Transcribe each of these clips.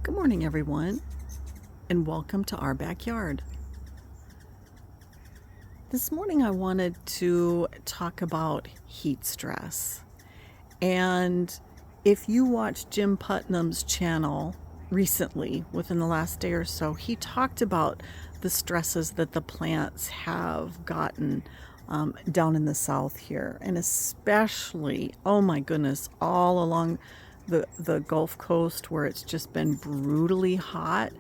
Good morning, everyone, and welcome to our backyard. This morning I wanted to talk about heat stress. And if you watched Jim Putnam's channel recently, within the last day or so, he talked about the stresses that the plants have gotten down in the south here, and especially, oh my goodness, all along the Gulf Coast where it's just been brutally hot.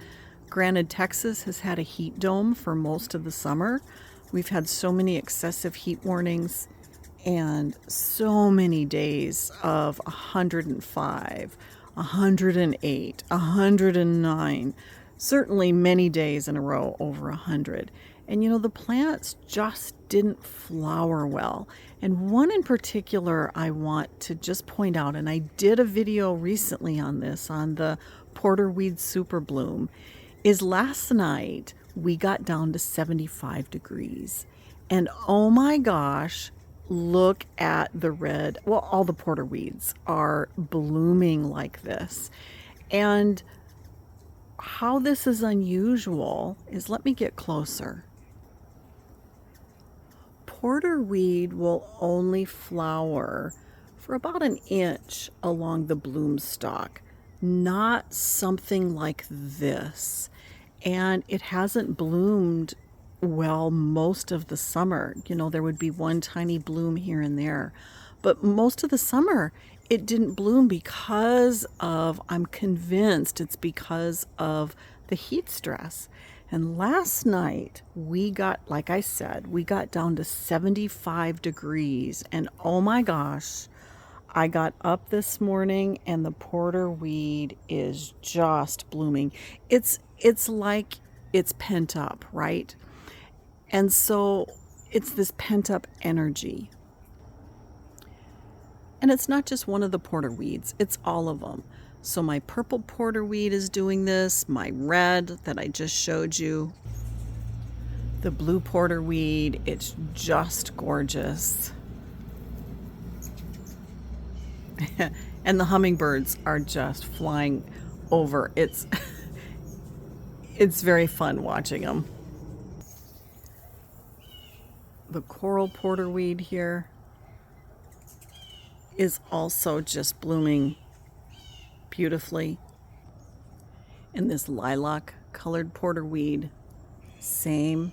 Granted, Texas has had a heat dome for most of the summer. We've had so many excessive heat warnings and so many days of 105, 108, 109, certainly many days in a row over 100. And the plants just didn't flower well. And one in particular I want to just point out, and I did a video recently on this, on the porterweed super bloom, is last night we got down to 75 degrees. And oh my gosh, look at the red. Well, all the porterweeds are blooming like this. And how this is unusual is, let me get closer. Porterweed will only flower for about an inch along the bloom stalk, not something like this. And it hasn't bloomed well most of the summer. There would be one tiny bloom here and there, but most of the summer it didn't bloom because of, I'm convinced it's because of the heat stress. And last night we got, like I said, we got down to 75 degrees, and oh my gosh, I got up this morning and the porterweed is just blooming. It's like it's pent up, right? And so it's this pent up energy. And it's not just one of the porterweeds, it's all of them. So my purple porterweed is doing this, my red that I just showed you, the blue porterweed, it's just gorgeous. And the hummingbirds are just flying over. It's very fun watching them. The coral porterweed here is also just blooming beautifully. And this lilac colored porterweed, same.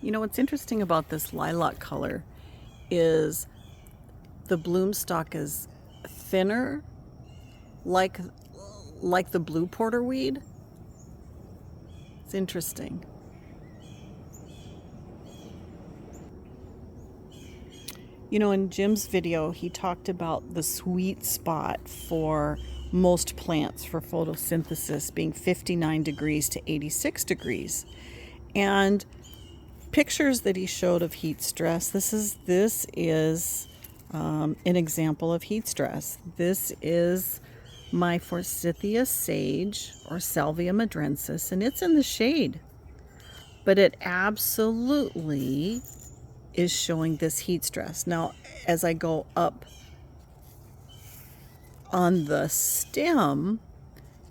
What's interesting about this lilac color is the bloom stalk is thinner, like the blue porterweed. It's interesting. In Jim's video, he talked about the sweet spot for most plants for photosynthesis being 59 degrees to 86 degrees. And pictures that he showed of heat stress, this is an example of heat stress. This is my Forsythia sage, or Salvia madrensis, and it's in the shade. But it absolutely is showing this heat stress. Now, as I go up on the stem,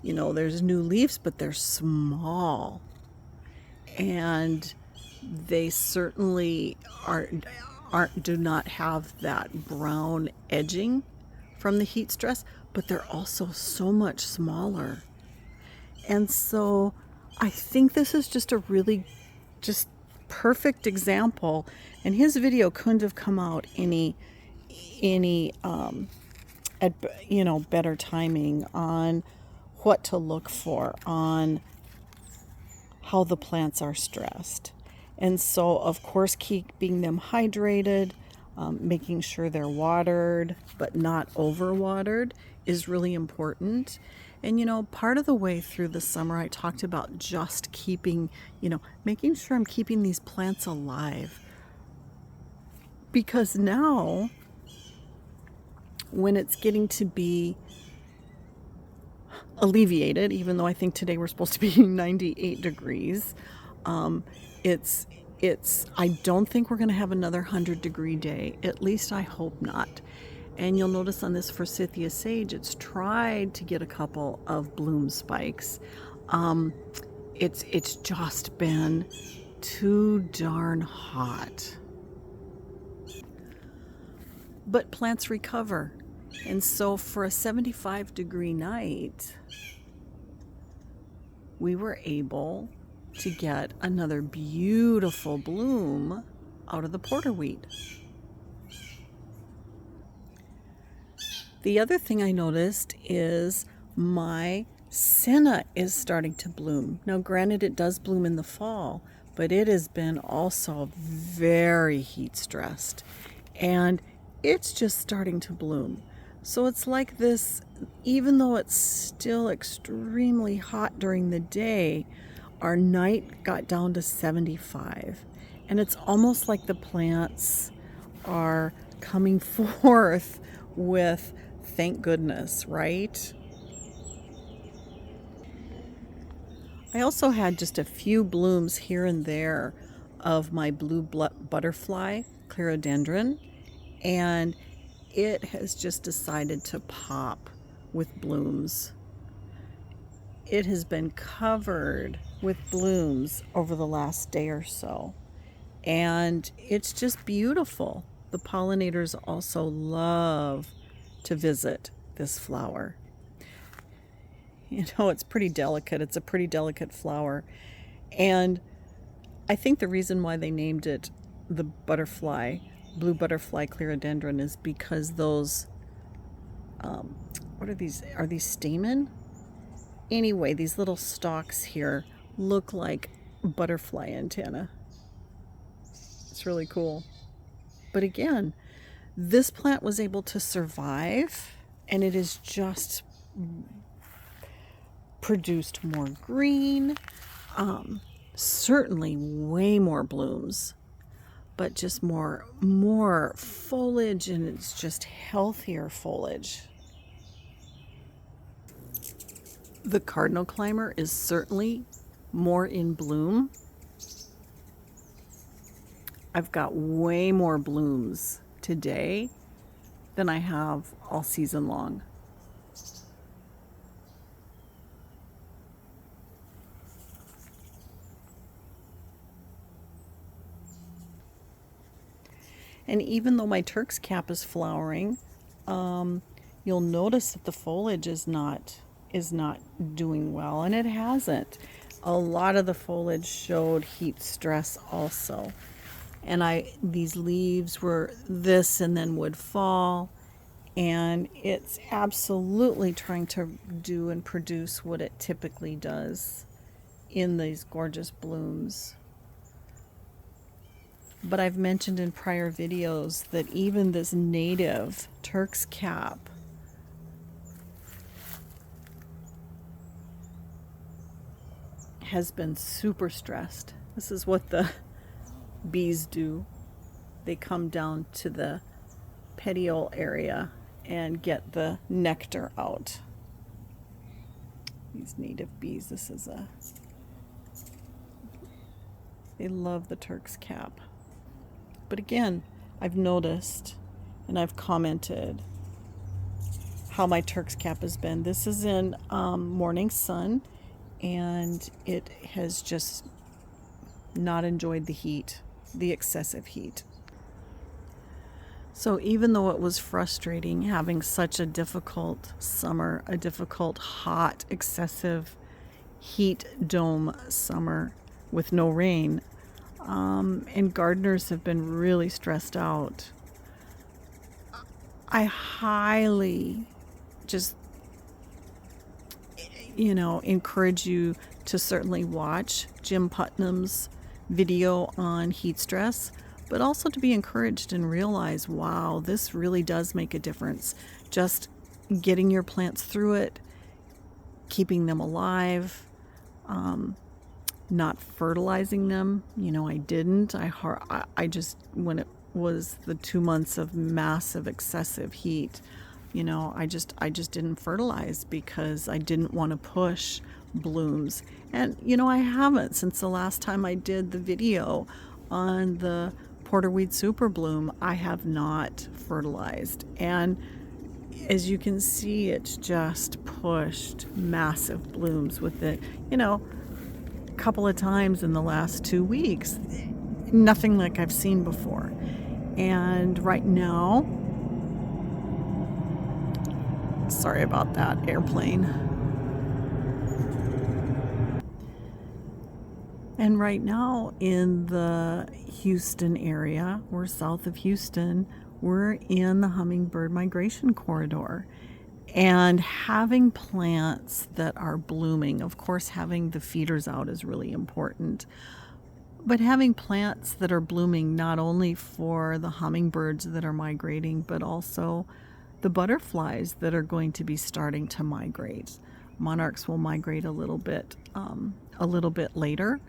there's new leaves, but they're small. And they certainly do not have that brown edging from the heat stress, but they're also so much smaller. And so I think this is just a really perfect example, and his video couldn't have come out any at better timing on what to look for on how the plants are stressed. And so, of course, keeping them hydrated, making sure they're watered but not overwatered is really important. And part of the way through the summer I talked about just keeping, making sure I'm keeping these plants alive. Because now, when it's getting to be alleviated, even though I think today we're supposed to be 98 degrees, I don't think we're going to have another 100-degree day. At least I hope not. And you'll notice on this Forsythia sage, it's tried to get a couple of bloom spikes. It's just been too darn hot. But plants recover. And so for a 75-degree night, we were able to get another beautiful bloom out of the porterweed. The other thing I noticed is my senna is starting to bloom. Now, granted, it does bloom in the fall, but it has been also very heat stressed, and it's just starting to bloom. So it's like this, even though it's still extremely hot during the day, our night got down to 75. And it's almost like the plants are coming forth with thank goodness, right? I also had just a few blooms here and there of my blue butterfly, Clerodendron, and it has just decided to pop with blooms. It has been covered with blooms over the last day or so, and it's just beautiful. The pollinators also love to visit this flower. You know, it's pretty delicate. It's a pretty delicate flower. And I think the reason why they named it the butterfly, blue butterfly Clerodendron, is because those, what are these? Are these stamen? Anyway, these little stalks here look like butterfly antenna. It's really cool. But again, this plant was able to survive, and it has just produced more green, certainly way more blooms, but just more foliage, and it's just healthier foliage. The cardinal climber is certainly more in bloom. I've got way more blooms today than I have all season long. And even though my Turk's cap is flowering, you'll notice that the foliage is not doing well, and it hasn't. A lot of the foliage showed heat stress also. And these leaves were this and then would fall, and it's absolutely trying to do and produce what it typically does in these gorgeous blooms. But I've mentioned in prior videos that even this native Turk's cap has been super stressed. This is what the bees do. They come down to the petiole area and get the nectar out. These native bees, they love the Turk's cap. But again, I've noticed and I've commented how my Turk's cap has been. This is in morning sun, and it has just not enjoyed the heat, the excessive heat. So even though it was frustrating having such a difficult summer, a difficult, hot, excessive heat dome summer with no rain, and gardeners have been really stressed out, I highly just, encourage you to certainly watch Jim Putnam's video on heat stress, but also to be encouraged and realize, wow, this really does make a difference. Just getting your plants through it, keeping them alive, not fertilizing them. I didn't. I just, when it was the 2 months of massive excessive heat, I just didn't fertilize because I didn't want to push blooms. And I haven't since the last time I did the video on the porterweed super bloom I have not fertilized, and as you can see, it's just pushed massive blooms with it, a couple of times in the last 2 weeks. Nothing like I've seen before. And right now, sorry about that airplane. And right now in the Houston area, we're south of Houston, we're in the hummingbird migration corridor. And having plants that are blooming, of course, having the feeders out is really important. But having plants that are blooming not only for the hummingbirds that are migrating, but also the butterflies that are going to be starting to migrate. Monarchs will migrate a little bit later,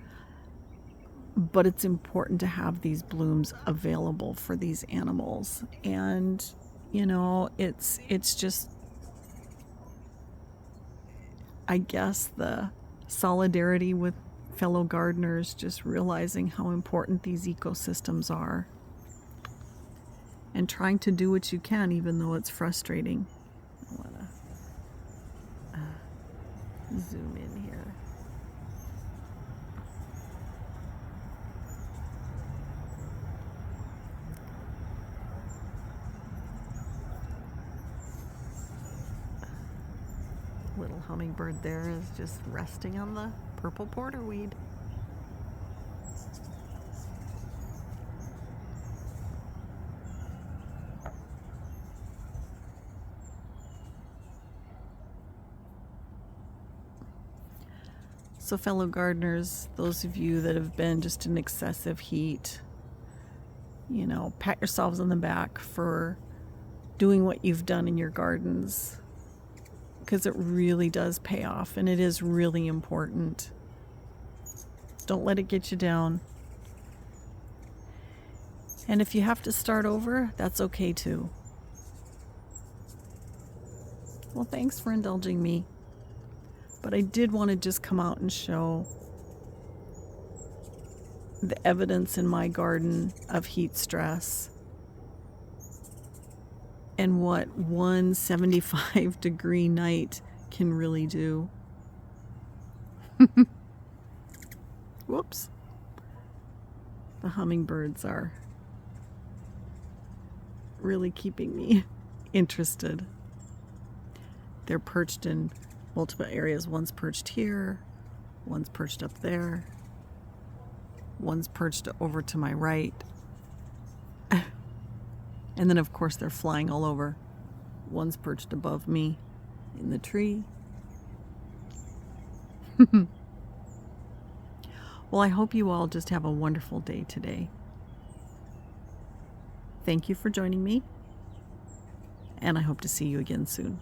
but it's important to have these blooms available for these animals. And it's just, I guess, the solidarity with fellow gardeners, just realizing how important these ecosystems are and trying to do what you can, even though it's frustrating. I want to zoom in here. Little hummingbird there is just resting on the purple porterweed. So fellow gardeners, those of you that have been just in excessive heat, pat yourselves on the back for doing what you've done in your gardens, because it really does pay off and it is really important. Don't let it get you down. And if you have to start over, that's okay too. Well, thanks for indulging me. But I did want to just come out and show the evidence in my garden of heat stress and what one 75-degree night can really do. Whoops. The hummingbirds are really keeping me interested. They're perched in multiple areas. One's perched here, one's perched up there, one's perched over to my right. And then, of course, they're flying all over. One's perched above me in the tree. Well, I hope you all just have a wonderful day today. Thank you for joining me, and I hope to see you again soon.